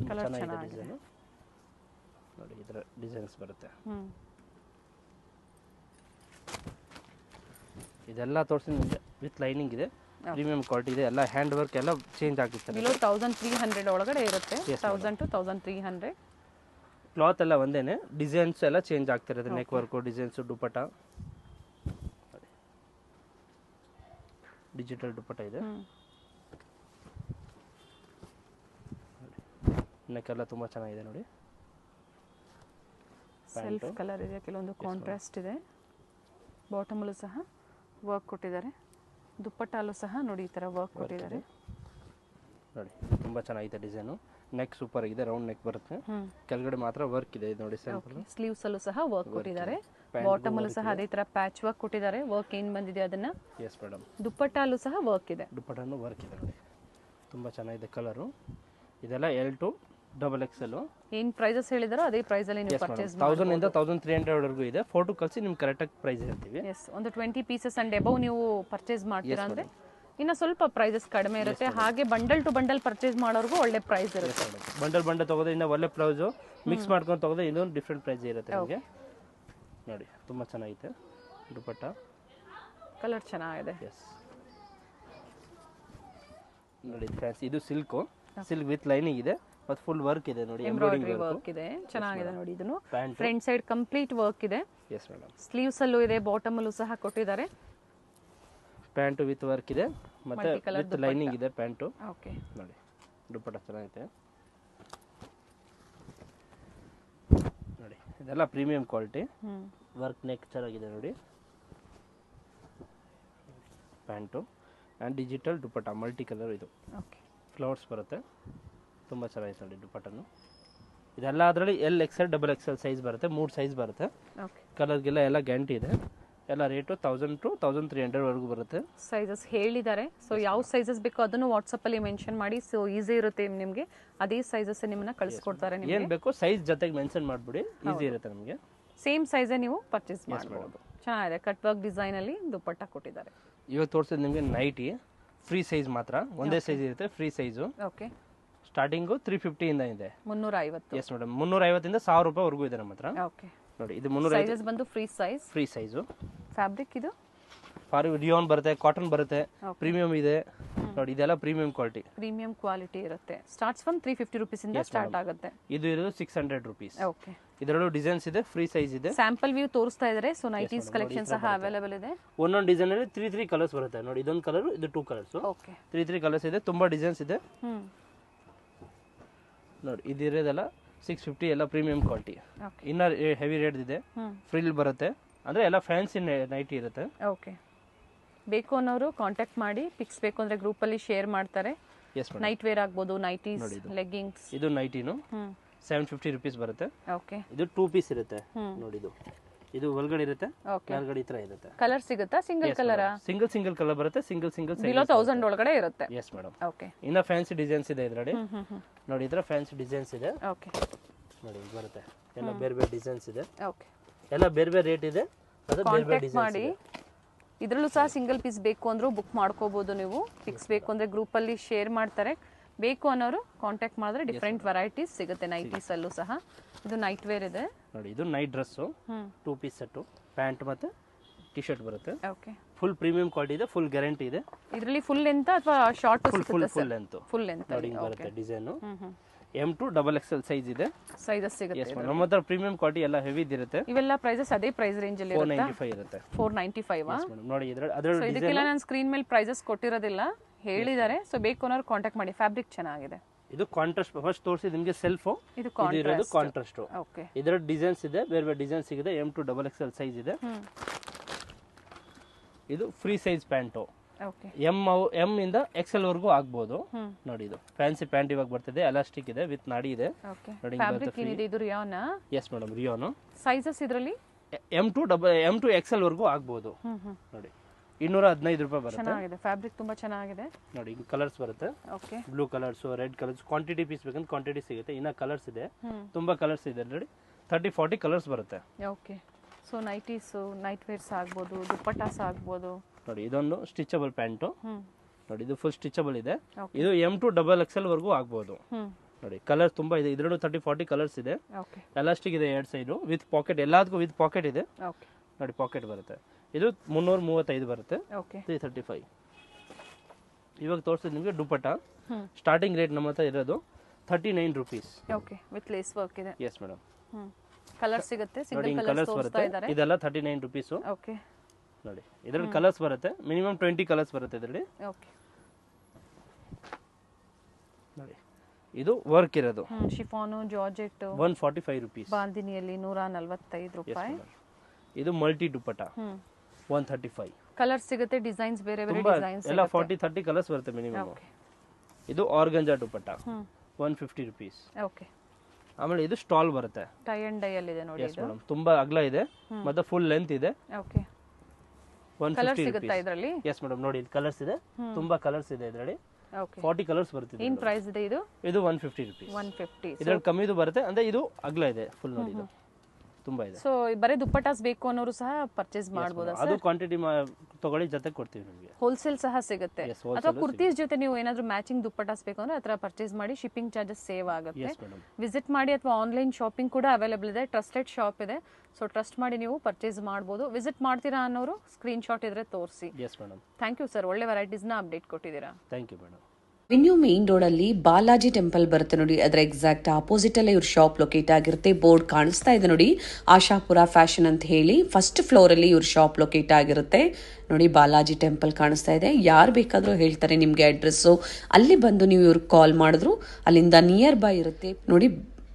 ಕಲರ್ ಚೆನ್ನಾಗಿದೆ ನೋಡಿ, ಇದರ ಡಿಸೈನ್ಸ್ ಬರುತ್ತೆ. ಇದೆಲ್ಲ ತೋರಿಸಿ ನಿಮಗೆ ವಿತ್ ಲೈನಿಂಗ್ ಇದೆ, ಪ್ರೀಮಿಯಂ ಕ್ವಾಲಿಟಿ ಇದೆ, ಎಲ್ಲ ಹ್ಯಾಂಡ್ ವರ್ಕ್ ಎಲ್ಲ ಚೇಂಜ್ ಆಗುತ್ತೆ. ಬಿಲೋ 1300 ಒಳಗಡೆ ಇರುತ್ತೆ, 1000 to 1300. ಕ್ಲಾತ್ ಎಲ್ಲ ಒಂದೇನೆ, ಡಿಸೈನ್ಸ್ ಎಲ್ಲ ಚೇಂಜ್ ಆಗ್ತಿರುತ್ತೆ, ನೆಕ್ ವರ್ಕು, ಡಿಸೈನ್ಸು, ದುಪ್ಪಟ್ಟ ಡಿಜಿಟಲ್ ದುಪ್ಪಟ್ಟ ಇದೆ. ನೆಕ್ ಎಲ್ಲ ತುಂಬಾ ಚೆನ್ನಾಗಿದೆ ನೋಡಿ, ಸೆಲ್ಫ್ ಕಲರ್ ಇದೆ, ಕೆಲವೊಂದು ಕಾಂಟ್ರಾಸ್ಟ್ ಇದೆ. ಬಾಟಮಲ್ಲೂ ಸಹ ವರ್ಕ್ ಕೊಟ್ಟಿದ್ದಾರೆ, ದುಪ್ಪಟ್ಟಲ್ಲೂ ಸಹ ನೋಡಿ ಈ ತರ ವರ್ಕ್ ಕೊಟ್ಟಿದ್ದಾರೆ ನೋಡಿ, ತುಂಬಾ ಚೆನ್ನಾಗಿದೆ ಡಿಸೈನು. ನೆಕ್ ಸೂಪರ್ ಆಗಿದೆ, ರೌಂಡ್ ನೆಕ್ ಬರುತ್ತೆ, ಕೆಳಗಡೆ ಮಾತ್ರ ವರ್ಕ್ ಇದೆ ನೋಡಿ. ಸ್ಲೀವ್ಸ್ ಅಲ್ಲೂ ಸಹ ವರ್ಕ್ ಕೊಟ್ಟಿದ್ದಾರೆ, ಬಾಟಮ್ ಅಲ್ಲೂ ಸಹ ಅದೇ ತರ ಪ್ಯಾಚ್ ವರ್ಕ್ ಕೊಟ್ಟಿದ್ದಾರೆ. ವರ್ಕ್ ಏನ್ ಬಂದಿದೆ ಅದನ್ನ, ಎಸ್ ಮೇಡಮ್, ದುಪ್ಪಟ್ಟಲ್ಲೂ ಸಹ ವರ್ಕ್ ಇದೆ, ದುಪ್ಪಟ್ಟನು ವರ್ಕ್ ಇದೆ ನೋಡಿ, ತುಂಬಾ ಚೆನ್ನಾಗಿದೆ ಕಲರು. ಇದೆಲ್ಲ L2XXL. ಏನ್ ಪ್ರೈಸಸ್ ಹೇಳಿದಾರೋ ಅದೇ ಪ್ರೈಸ್ ಅಲ್ಲಿ ನೀವು ಪರ್ಚೇಸ್ 1000 ಇಂದ 1300 ವರೆಗೂ ಇದೆ. ಫೋಟೋ ಕಳಿಸಿ ನಿಮ್ಗೆ ಕರೆಕ್ಟಾಗಿ ಪ್ರೈಸ್ ಹೇಳ್ತೀವಿ. ಎಸ್, ಒಂದು 20 ಪೀಸಸ್ ಅಂಡ್ ಎಬವ್ ನೀವು ಪರ್ಚೇಸ್ ಮಾಡ್ತೀರಾ ಅಂದ್ರೆ ಇನ್ನ ಸ್ವಲ್ಪ ಪ್ರೈಸಸ್ ಕಡಿಮೆ ಇರುತ್ತೆ. ಹಾಗೆ ಬಂಡಲ್ ಟು ಬಂಡಲ್ ಪರ್ಚೇಸ್ ಮಾಡೋರ್ಗೂ ಒಳ್ಳೆ ಪ್ರೈಸ್ ಇರುತ್ತೆ. ಬಂಡಲ್ ತಗೋದ್ರೆ ಇನ್ನ ಒಳ್ಳೆ ಪ್ರೈಸ್, ಮಿಕ್ಸ್ ಮಾಡ್ಕೊಂಡು ತಗೋದ್ರೆ ಇನ್ನೊಂದು ಡಿಫ್ರೆಂಟ್ ಪ್ರೈಸ್ ಇರುತ್ತೆ ನಿಮಗೆ. ನೋಡಿ ತುಂಬಾ ಚೆನ್ನಾಗಿದೆ ದುಪ್ಪಟ್ಟ, ಕಲರ್ ಚೆನ್ನಾಗಿದೆ. ಎಸ್ ನೋಡಿ ಫ್ರೆಂಡ್ಸ್, ಇದು ಸಿಲ್ಕ್ ವಿತ್ ಲೈನಿಂಗ್ ಇದೆ ಮತ್ತು ಫುಲ್ ವರ್ಕ್ ಇದೆ ನೋಡಿ, ಎಂಬ್ರಾಯ್ಡರಿ ವರ್ಕ್ ಇದೆ, ಚೆನ್ನಾಗಿದೆ ನೋಡಿ. ಇದನ್ನು ಫ್ರಂಟ್ ಸೈಡ್ ಕಂಪ್ಲೀಟ್ ವರ್ಕ್ ಇದೆ. ಎಸ್ ಮೇಡಮ್, ಸ್ಲೀವ್ಸ್ ಅಲ್ಲೂ ಇದೆ, ಬಾಟಮ್ ಅಲ್ಲೂ ಸಹ ಕೊಟ್ಟಿದ್ದಾರೆ. ಪ್ಯಾಂಟ್ ವಿತ್ ವರ್ಕ್ ಇದೆ ಮತ್ತೆ ವಿತ್ ಲೈನಿಂಗ್ ಇದೆ ಪ್ಯಾಂಟ್. ಓಕೆ ನೋಡಿ ದುಪ್ಪಟ್ಟ ಚೆನ್ನಾಗಿದೆ ನೋಡಿ, ಇದೆಲ್ಲ ಪ್ರೀಮಿಯಂ ಕ್ವಾಲಿಟಿ, ವರ್ಕ್ ನೆಕ್ ಚೆನ್ನಾಗಿದೆ ನೋಡಿ. Pant and digital dupatta, multi colour ಇದು, ಓಕೆ ಫ್ಲವರ್ಸ್ ಬರುತ್ತೆ, ತುಂಬ ಚೆನ್ನಾಗಿದೆ ನೋಡಿ ದುಪ್ಪಟ್ಟನು. ಇದೆಲ್ಲ ಅದರಲ್ಲಿ LXL XXL ಸೈಜ್ ಬರುತ್ತೆ, 3 ಸೈಜ್ ಬರುತ್ತೆ. ಕಲರ್ಗೆಲ್ಲ ಎಲ್ಲ ಗ್ಯಾರಂಟಿ ಇದೆ. ಎಲ್ಲ ರೇಟು 1000 to 1300 ವರೆಗೂ ಬರುತ್ತೆ. ಸೈಜಸ್ ಹೇಳಿದ್ದಾರೆ, ಸೊ ಯಾವ ಸೈಜಸ್ ಬೇಕೋ ಅದನ್ನು ವಾಟ್ಸಪ್ ಅಲ್ಲಿ ಮೆನ್ಷನ್ ಮಾಡಿ, ಸೊ ಈಸಿ ಇರುತ್ತೆ ನಿಮಗೆ. ಅದೇ ಸೈಜಸ್ ನಿಮ್ಮನ್ನ ಕಳಿಸ್ಕೊಡ್ತಾರೆ. ನಿಮಗೆ ಏನು ಬೇಕೋ ಸೈಜ್ ಜೊತೆಗೆ ಮೆನ್ಷನ್ ಮಾಡಿಬಿಡಿ, ಈಸಿ ಇರುತ್ತೆ ನಮಗೆ. ಸೇಮ್ ಸೈಜೇ ನೀವು ಪರ್ಚೇಸ್ ಮಾಡಬಹುದು. ಚೆನ್ನಾಗಿದೆ, ಕಟ್ ವರ್ಕ್ ಡಿಸೈನ್ ಅಲ್ಲಿ ದುಪ್ಪಟ್ಟ ಕೊಟ್ಟಿದ್ದಾರೆ. ಇವಾಗ ತೋರಿಸಿದ ನಿಮಗೆ ನೈಟಿ ಫ್ರೀ ಸೈಜ್ ಮಾತ್ರ, ಒಂದೇ ಸೈಜ್ ಇರುತ್ತೆ, ಫ್ರೀ ಸೈಜು. ಓಕೆ, ಸ್ಟಾರ್ಟಿಂಗು 350 ಇಂದ ಇದೆ, 350. ಎಸ್ ಮೇಡಮ್, 350 ಇಂದ 1000 ರೂಪಾಯಿ ವರೆಗೂ ಇದೆ ನಮ್ಮ ಹತ್ರ. ಓಕೆ ನೋಡಿ, ಇದು 350 ಸೈಜಸ್ ಬಂದು ಫ್ರೀ ಸೈಜು. ಫ್ಯಾಬ್ರಿಕ್ ಇದು ರಿಯಾನ್ ಬರುತ್ತೆ, ಕಾಟನ್ ಬರುತ್ತೆ, ಪ್ರೀಮಿಯಂ ಇದೆ ನೋಡಿ. ಇದೆಲ್ಲ ಪ್ರೀಮಿಯಂ ಕ್ವಾಲಿಟಿ ಇರುತ್ತೆ. ಸ್ಟಾರ್ಟ್ಸ್ ಫ್ರಮ್ 350 ರೂಪೀಸ್ ಇಂದ ಸ್ಟಾರ್ಟ್ ಆಗುತ್ತೆ. ಇದು ಇರೋದು 600 ರೂಪೀಸ್. ಓಕೆ, ಇದರಲ್ಲೂ ಡಿಸೈನ್ಸ್ ಇದೆ, ಫ್ರೀ ಸೈಜ್ ಇದೆ. ಸ್ಯಾಂಪಲ್ ವ್ಯೂ ತೋರಿಸ್ತಾ ಇದ್ದಾರೆ. ಸೊ ನೈಟೀಸ್ ಕಲೆಕ್ಷನ್ ಸಹ ಅವೈಲೇಬಲ್ ಇದೆ. ಒಂದೊಂದು ಡಿಸೈನ್ ಅಲ್ಲಿ 3 ಕಲರ್ಸ್ ಬರುತ್ತೆ ನೋಡಿ. ಇದೊಂದು ಕಲರ್, ಇದು 2 ಕಲರ್ಸ್. ಓಕೆ, 3 ಕಲರ್ಸ್ ಇದೆ, ತುಂಬಾ ಡಿಸೈನ್ಸ್ ಇದೆ ನೋಡಿ. ಇದಿರೋದೆಲ್ಲ 650, ಎಲ್ಲ premium quality. Inner heavy rate ಇದೆ, ಫ್ರಿಲ್ ಬರುತ್ತೆ, ಅಂದ್ರೆ ಎಲ್ಲ ಫ್ಯಾನ್ಸಿ ನೈಟಿ ಇರುತ್ತೆ. ಓಕೆ, ಬೇಕು ಅನ್ನೋರು ಕಾಂಟ್ಯಾಕ್ಟ್ ಮಾಡಿ. ಪಿಕ್ಸ್ ಬೇಕು ಅಂದ್ರೆ ಗ್ರೂಪ್ ಅಲ್ಲಿ ಶೇರ್ ಮಾಡ್ತಾರೆ. ನೈಟ್ ವೇರ್ ಆಗ್ಬೋದು, ನೈಟೀಸ್, ಲೆಗ್ಗಿಂಗ್ಸ್. ಇದು ನೈಟಿನು 750 ರೂಪೀಸ್ ಬರುತ್ತೆ. ಓಕೆ, ಇದು 2 ಪೀಸ್ ಇರುತ್ತೆ ನೋಡಿ. ಇದು ಒಳಗಡೆ ಇರುತ್ತೆ, ಕೆಳಗಡೆ ಈ ತರ ಇರುತ್ತೆ. ಕಲರ್ ಸಿಗುತ್ತಾ? ಸಿಂಗಲ್ ಕಲರ್ ಕಲರ್ ಬರುತ್ತೆ, ಸಿಂಗಲ್ ಬಿಲೋ 1000 ಒಳಗಡೆ ಇರುತ್ತೆ. Yes madam. ಓಕೆ, ಇನ್ನ ಫ್ಯಾನ್ಸಿ ಡಿಸೈನ್ಸ್ ಇದೆ ಇದರಲ್ಲಿ ನೋಡಿ. ಇದರ ಫ್ಯಾನ್ಸಿ ಡಿಸೈನ್ಸ್ ಇದೆ. ಓಕೆ ನೋಡಿ, ಬರುತ್ತೆ, ಎಲ್ಲ ಬೇರೆ ಡಿಸೈನ್ಸ್ ಇದೆ. ಓಕೆ, ಎಲ್ಲ ಬೇರೆ ರೇಟ್ ಇದೆ, ಅದು ಬೇರೆ ಡಿಸೈನ್ಸ್ ಮಾಡಿ. ಇದರಲ್ಲೂ ಸಹ ಸಿಂಗಲ್ ಪೀಸ್ ಬೇಕು ಅಂದ್ರೂ ಬುಕ್ ಮಾಡ್ಕೋಬಹುದು ನೀವು. ಪಿಕ್ಸ್ ಬೇಕು ಅಂದ್ರೆ ಗ್ರೂಪ್ ಅಲ್ಲಿ ಶೇರ್ ಮಾಡ್ತಾರೆ. ಬೇಕು ಅನ್ನೋರು ಕಾಂಟ್ಯಾಕ್ಟ್ ಮಾಡಿದ್ರೆ ಡಿಫ್ರೆಂಟ್ ವೆರೈಟೀಸ್ ಸಿಗುತ್ತೆ. ನೈಟೀಸ್ ಅಲ್ಲೂ ಸಹ ಇದು ನೈಟ್ ವೇರ್ ಇದೆ ನೋಡಿ. ಇದು night dress 2 piece set, pant ಮತ್ತೆ ಟಿ ಶರ್ಟ್ ಬರುತ್ತೆ. ಓಕೆ, ಫುಲ್ ಪ್ರೀಮಿಯಂ ಕ್ವಾಲಿಟಿ ಇದೆ, ಫುಲ್ ಗ್ಯಾರಂಟಿ ಇದೆ. ಇದರಲ್ಲಿ ಫುಲ್ ಲೆಂತ್ ಅಥವಾ ಶಾರ್ಟ್? ಫುಲ್ ಲೆಂತ್ ನೋಡಿ ಬರುತ್ತೆ ಡಿಸೈನ್. M2 XXL ಸೈಜ್ ಇದೆ, ಸೈಜಸ್ ಸಿಗುತ್ತೆ. ನಮ್ಮ ಹತ್ರ ಪ್ರೀಮಿಯಂ ಕ್ವಾಲಿಟಿ ಎಲ್ಲ ಹೆವಿ ಇರುತ್ತೆ. ಇವೆಲ್ಲ ಪ್ರೈಸಸ್ ಅದೇ ಪ್ರೈಸ್ ರೇಂಜ್ ಅಲ್ಲಿ ಇರುತ್ತೆ. 495 ಇರುತ್ತೆ. 495 ನೋಡಿ. ಅದರಲ್ಲಿ ಇದಕ್ಕೆಲ್ಲ ನಾನು ಸ್ಕ್ರೀನ್ ಮೇಲೆ ಪ್ರೈಸಸ್ ಕೊಟ್ಟಿರೋದಿಲ್ಲ, ಹೇಳಿದ್ದಾರೆ. ಸೊ ಬೇಕು ಅನ್ನೋರು ಕಾಂಟ್ಯಾಕ್ಟ್ ಮಾಡಿ. ಫ್ಯಾಬ್ರಿಕ್ ಚೆನ್ನಾಗಿದೆ. ಇದು ಕಾಂಟ್ರಾಸ್ಟ್ ಫಸ್ಟ್ ತೋರಿಸಿ ನಿಮಗೆ. ಸೆಲ್ಫ್ ಇದು ಕಾಂಟ್ರಾಸ್ಟ್. ಓಕೆ, ಇದರ ಡಿಸೈನ್ಸ್ ಇದೆ, ಬೇರೆ ಡಿಸೈನ್ಸ್ ಸಿಗುತ್ತೆ. M2 XXL ಸೈಜ್ ಇದೆ. ಇದು free size pant. Okay, M ಇಂದ XL ವರೆಗೂ ಆಗ್ಬೋದು ನೋಡಿ. ಇದು ಫ್ಯಾನ್ಸಿ ಪ್ಯಾಂಟ್ ಇವಾಗ ಬರ್ತಿದೆ, ಎಲಾಸ್ಟಿಕ್ ಇದೆ, ವಿತ್ ನಾಡಿ ಇದೆ. ಓಕೆ, ಫ್ಯಾಬ್ರಿಕ್ ಏನಿದೆ ಇದು rayon? Yes madam, rayon. Sizes ಇದರಲ್ಲಿ M2 XL ವರೆಗೂ ಆಗ್ಬೋದು ನೋಡಿ. 215 ರೂಪಾಯಿ ಬರುತ್ತೆ. ಚೆನ್ನಾಗಿದೆ, ಫ್ಯಾಬ್ರಿಕ್ ತುಂಬಾ ಚೆನ್ನಾಗಿದೆ ನೋಡಿ. ಈಗ ಕಲರ್ಸ್ ಬರುತ್ತೆ. Okay, blue colours, red colours, quantity piece ಬೇಕಂದ್ರೆ ಕ್ವಾಂಟಿಟಿ ಸಿಗುತ್ತೆ. ಇನ್ನ ಕಲರ್ಸ್ ಇದೆ, ತುಂಬಾ ಕಲರ್ಸ್ ಇದೆ ನೋಡಿ. 30-40 ಕಲರ್ಸ್ ಬರುತ್ತೆ. Okay. So nighties, night wares ಆಗ್ಬೋದು, ದುಪ್ಪಟ್ಟಾಸ್ ಆಗ್ಬೋದು. ನೋಡಿ ಇದೊಂದು ಸ್ಟಿಚಬಲ್ ಪ್ಯಾಂಟು. ನೋಡಿ ಇದು ಫುಲ್ ಸ್ಟಿಚಬಲ್ ಇದೆ. ಇದು M to XXL ವರೆಗೂ ಆಗ್ಬೋದು. ನೋಡಿ ಕಲರ್ ತುಂಬಾ ಇದೆ. ಇದರಲ್ಲೂ 30-40 ಕಲರ್ಸ್ ಇದೆ. ಎಲಾಸ್ಟಿಕ್ ಇದೆ 2 ಸೈಡ್ ವಿತ್ ಪಾಕೆಟ್, ಎಲ್ಲದಕ್ಕೂ ವಿತ್ ಪಾಕೆಟ್ ಇದೆ. ನೋಡಿ ಪಾಕೆಟ್ ಬರುತ್ತೆ. ಇದು 335 ಬರುತ್ತೆ. 335. ಇವಾಗ ತೋರಿಸಿದ್ ನಿಮಗೆ ದುಪ್ಪಟ್ಟ. ಸ್ಟಾರ್ಟಿಂಗ್ ರೇಟ್ ನಮ್ಮ ಹತ್ರ ಇರೋದು 39 rupees. Okay, with lace work ಇದೆ. Yes madam. ಕಲರ್ ಸಿಗುತ್ತೆ, ಸಿಂಗಲ್ ಕಲರ್ಸ್ ತೋರಿಸ್ತಾ ಇದ್ದಾರೆ. ಇದೆಲ್ಲ 39 ರೂಪೀಸ್. ಓಕೆ. ನೋಡಿ ಇದರಲ್ಲಿ ಕಲರ್ಸ್ ಬರುತ್ತೆ, ಮಿನಿಮಮ್ 20 ಕಲರ್ಸ್ ಬರುತ್ತೆ ಇದರಲ್ಲಿ. ಓಕೆ. ನೋಡಿ ಇದು ವರ್ಕ್ ಇರೋದು. Chiffon, georgette 145 rupees. ಬಾಂದಿನಿಯಲ್ಲಿ 145 ರೂಪಾಯಿ. ಇದು ಮಲ್ಟಿ ದುಪ್ಪಟ್ಟ 135. ಕಲರ್ ಸಿಗುತ್ತೆ, ಡಿಸೈನ್ಸ್ ಬೇರೆ ಬೇರೆ ಡಿಸೈನ್ಸ್ ಎಲ್ಲ 40-30 ಕಲರ್ಸ್ ಬರುತ್ತೆ ಮಿನಿಮಮ್. ಇದು ಆರ್ಗಂಜಾ ದುಪ್ಪಟ್ಟ 150 ರೂಪೀಸ್. ಓಕೆ. ಆಮೇಲೆ ಇದು ಸ್ಟಾಲ್ ಬರುತ್ತೆ, ಟೈ ಅಂಡ್ ಡೈ ಅಲ್ಲಿ ಇದೆ ನೋಡಿ. Yes madam. ತುಂಬಾ ಅಗಲ ಇದೆ ಮತ್ತೆ ಫುಲ್ ಲೆಂತ್ ಇದೆ. ಓಕೆ. 150 ಸಿಗುತ್ತಾ ಇದರಲ್ಲಿ? S madam. ನೋಡಿ ಇದು ಕಲರ್ಸ್ ಇದೆ, ತುಂಬಾ ಕಲರ್ಸ್ ಇದೆ ಇದರಲ್ಲಿ. ಓಕೆ. 40 ಕಲರ್ಸ್ ಬರುತ್ತೆ. ಏನ್ ಪ್ರೈಸ್ ಇದೆ ಇದು? ಇದು 150 ರೂಪೀಸ್. 150. ಇದರಲ್ಲಿ ಕಮ್ಮಿದು ಬರುತ್ತೆ, ಅಂದ್ರೆ ಇದು ಅಗಲ ಇದೆ ಫುಲ್. ನೋಡಿ ಇದು ತುಂಬಾ ಇದೆ. ಸೊ ಬರೀ ದುಪ್ಪಟ್ಟಾಸ್ ಬೇಕು ಅನ್ನೋರು ಸಹ ಪರ್ಚೇಸ್ ಮಾಡಬಹುದಾ ಸರ್? ಅದು ಕ್ವಾಂಟಿಟಿ ತಗೊಳ್ಳಿ, ಜೊತೆ ಕೊಡ್ತೀವಿ ನಿಮಗೆ. ಹೋಲ್ಸೇಲ್ ಸಹ ಸಿಗುತ್ತೆ. ಅಥವಾ ಕುರ್ತೀಸ್ ಜೊತೆ ನೀವು ಏನಾದರೂ ಮ್ಯಾಚಿಂಗ್ ದುಪ್ಪಟ್ಟಾಸ್ ಬೇಕು ಅಂದ್ರೆ ಆ ಥರ ಪರ್ಚೇಸ್ ಮಾಡಿ, ಶಿಪ್ಪಿಂಗ್ ಚಾರ್ಜಸ್ ಸೇವ್ ಆಗುತ್ತೆ. ವಿಸಿಟ್ ಮಾಡಿ, ಅಥವಾ ಆನ್ಲೈನ್ ಶಾಪಿಂಗ್ ಕೂಡ ಅವೈಲೇಬಲ್ ಇದೆ. ಟ್ರಸ್ಟೆಡ್ ಶಾಪ್ ಇದೆ, ಸೊ ಟ್ರಸ್ಟ್ ಮಾಡಿ ನೀವು ಪರ್ಚೇಸ್ ಮಾಡಬಹುದು. ವಿಸಿಟ್ ಮಾಡ್ತೀರಾ ಅನ್ನೋರು ಸ್ಕ್ರೀನ್ ಶಾಟ್ ಇದ್ರೆ ತೋರಿಸಿ. Yes madam. Thank you sir, ಒಳ್ಳೆ ವೆರೈಟೀಸ್ನ ಅಪ್ಡೇಟ್ ಕೊಟ್ಟಿದ್ದೀರಾ. Thank you madam. Venue main road ಅಲ್ಲಿ ಬಾಲಾಜಿ ಟೆಂಪಲ್ ಬರುತ್ತೆ ನೋಡಿ, ಅದರ ಎಕ್ಸಾಕ್ಟ್ ಆಪೋಸಿಟ್ ಅಲ್ಲೇ ಇವ್ರ ಶಾಪ್ ಲೊಕೇಟ್ ಆಗಿರುತ್ತೆ. ಬೋರ್ಡ್ ಕಾಣಿಸ್ತಾ ಇದೆ ನೋಡಿ, ಆಶಾಪುರ ಫ್ಯಾಷನ್ ಅಂತ ಹೇಳಿ. ಫಸ್ಟ್ ಫ್ಲೋರ್ ಅಲ್ಲಿ ಇವ್ರ ಶಾಪ್ ಲೊಕೇಟ್ ಆಗಿರುತ್ತೆ ನೋಡಿ. ಬಾಲಾಜಿ ಟೆಂಪಲ್ ಕಾಣಿಸ್ತಾ ಇದೆ. ಯಾರು ಬೇಕಾದ್ರೂ ಹೇಳ್ತಾರೆ ನಿಮ್ಗೆ ಅಡ್ರೆಸ್ಸು. ಅಲ್ಲಿ ಬಂದು ನೀವು ಇವ್ರಿಗೆ ಕಾಲ್ ಮಾಡಿದ್ರು ಅಲ್ಲಿಂದ ನಿಯರ್ ಬೈ ಇರುತ್ತೆ ನೋಡಿ.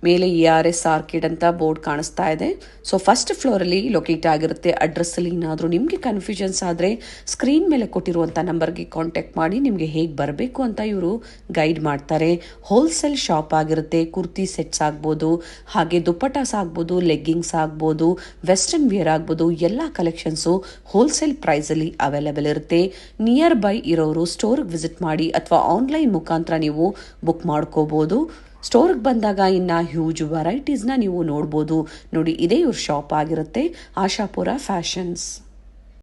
ಮೇಲೆ ERS ಆರ್ಕಿಡ್ ಅಂತ ಬೋರ್ಡ್ ಕಾಣಿಸ್ತಾ ಇದೆ. ಸೊ ಫಸ್ಟ್ ಫ್ಲೋರ್ ಅಲ್ಲಿ ಲೊಕೇಟ್ ಆಗಿರುತ್ತೆ. ಅಡ್ರೆಸ್ ಅಲ್ಲಿ ಏನಾದರೂ ನಿಮಗೆ ಕನ್ಫ್ಯೂಷನ್ಸ್ ಆದರೆ ಸ್ಕ್ರೀನ್ ಮೇಲೆ ಕೊಟ್ಟಿರುವಂಥ ನಂಬರ್ಗೆ ಕಾಂಟ್ಯಾಕ್ಟ್ ಮಾಡಿ ನಿಮಗೆ ಹೇಗೆ ಬರಬೇಕು ಅಂತ ಇವರು ಗೈಡ್ ಮಾಡ್ತಾರೆ. ಹೋಲ್ಸೇಲ್ ಶಾಪ್ ಆಗಿರುತ್ತೆ. ಕುರ್ತಿ ಸೆಟ್ಸ್ ಆಗ್ಬೋದು, ಹಾಗೆ ದುಪ್ಪಟಾಸ್ ಆಗ್ಬೋದು, ಲೆಗ್ಗಿಂಗ್ಸ್ ಆಗ್ಬೋದು, ವೆಸ್ಟರ್ನ್ ವಿಯರ್ ಆಗ್ಬೋದು, ಎಲ್ಲ ಕಲೆಕ್ಷನ್ಸು ಹೋಲ್ಸೇಲ್ ಪ್ರೈಸಲ್ಲಿ ಅವೈಲೇಬಲ್ ಇರುತ್ತೆ. ನಿಯರ್ ಬೈ ಇರೋರು ಸ್ಟೋರ್ಗೆ ವಿಸಿಟ್ ಮಾಡಿ ಅಥವಾ ಆನ್ಲೈನ್ ಮುಖಾಂತರ ನೀವು ಬುಕ್ ಮಾಡ್ಕೋಬೋದು. ಸ್ಟೋರ್ಗೆ ಬಂದಾಗ ಇನ್ನು ಹ್ಯೂಜ್ ವೆರೈಟೀಸ್ನ ನೀವು ನೋಡ್ಬೋದು ನೋಡಿ. ಇದೇ ಇವ್ರ ಶಾಪ್ ಆಗಿರುತ್ತೆ, ಆಶಾಪುರ ಫ್ಯಾಷನ್ಸ್.